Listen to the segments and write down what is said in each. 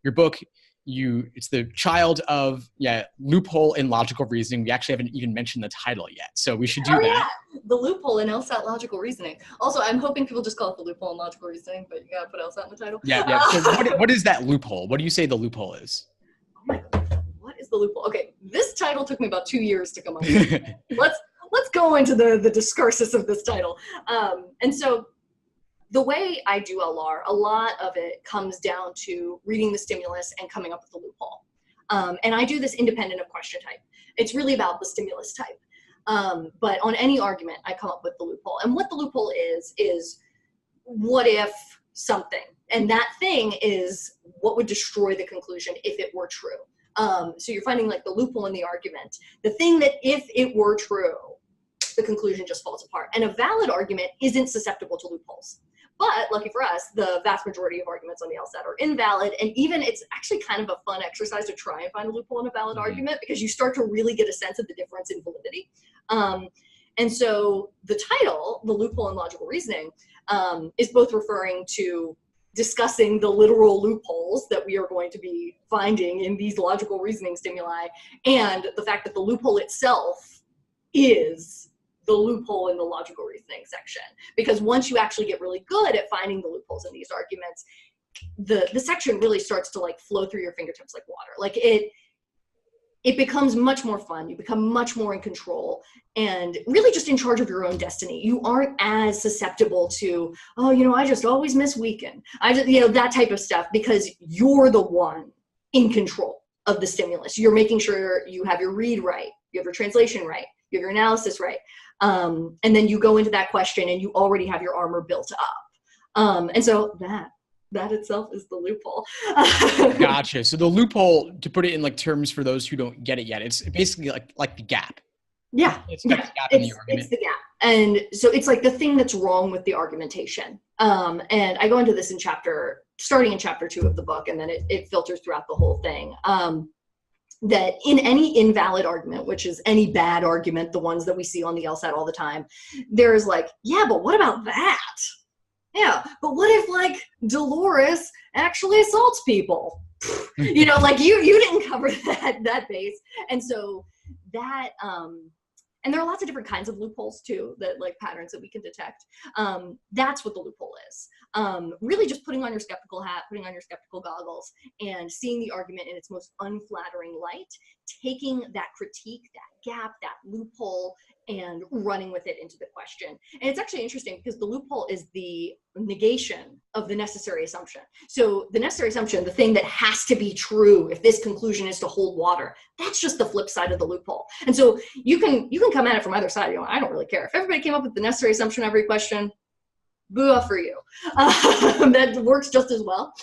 your book, it's the child of loophole in logical reasoning. We actually haven't even mentioned the title yet, so we should do that. Yeah. The loophole in LSAT Logical Reasoning. Also, I'm hoping people just call it the loophole in logical reasoning, but you gotta put LSAT in the title. Yeah. So what is that loophole? What do you say the loophole is? Oh my God. What is the loophole? Okay, this title took me about 2 years to come up with. Let's go into the discursus of this title. And so the way I do LR, a lot of it comes down to reading the stimulus and coming up with the loophole. And I do this independent of question type. It's really about the stimulus type. But on any argument, I come up with the loophole. And what the loophole is what if something? And that thing is what would destroy the conclusion if it were true. So you're finding like the loophole in the argument. The thing that if it were true, the conclusion just falls apart. And a valid argument isn't susceptible to loopholes. But lucky for us, the vast majority of arguments on the LSAT are invalid. And even it's actually kind of a fun exercise to try and find a loophole in a valid argument, because you start to really get a sense of the difference in validity. And so the title, The Loophole in Logical Reasoning, is both referring to discussing the literal loopholes that we are going to be finding in these logical reasoning stimuli, and the fact that the loophole itself is the loophole in the logical reasoning section. Because once you actually get really good at finding the loopholes in these arguments, the section really starts to like flow through your fingertips like water. Like it becomes much more fun. You become much more in control and really just in charge of your own destiny. You aren't as susceptible to, oh, I just always miss weekend. That type of stuff, because you're the one in control of the stimulus. You're making sure you have your read right, you have your translation right, you have your analysis right. And then you go into that question and you already have your armor built up. And so that itself is the loophole. Gotcha. So the loophole, to put it in like terms for those who don't get it yet, it's basically like the gap. Yeah. It's the gap in the argument. It's the gap. And so it's like the thing that's wrong with the argumentation. And I go into this starting in chapter 2 of the book, and then it filters throughout the whole thing. That in any invalid argument, which is any bad argument, the ones that we see on the LSAT all the time, there's like, yeah, but what about that? Yeah, but what if like Dolores actually assaults people? Like you didn't cover that base. And so that, and there are lots of different kinds of loopholes too, that like patterns that we can detect. That's what the loophole is. Really just putting on your skeptical hat, putting on your skeptical goggles, and seeing the argument in its most unflattering light, taking that critique, that gap, that loophole, and running with it into the question. And it's actually interesting because the loophole is the negation of the necessary assumption. So the necessary assumption, the thing that has to be true if this conclusion is to hold water, that's just the flip side of the loophole. And so you can come at it from either side. I don't really care. If everybody came up with the necessary assumption every question, boo for you. That works just as well.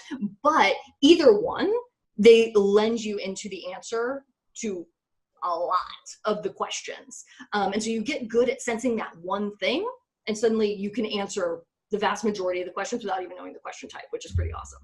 But either one, they lend you into the answer to a lot of the questions. And so you get good at sensing that one thing, and suddenly you can answer the vast majority of the questions without even knowing the question type, which is pretty awesome.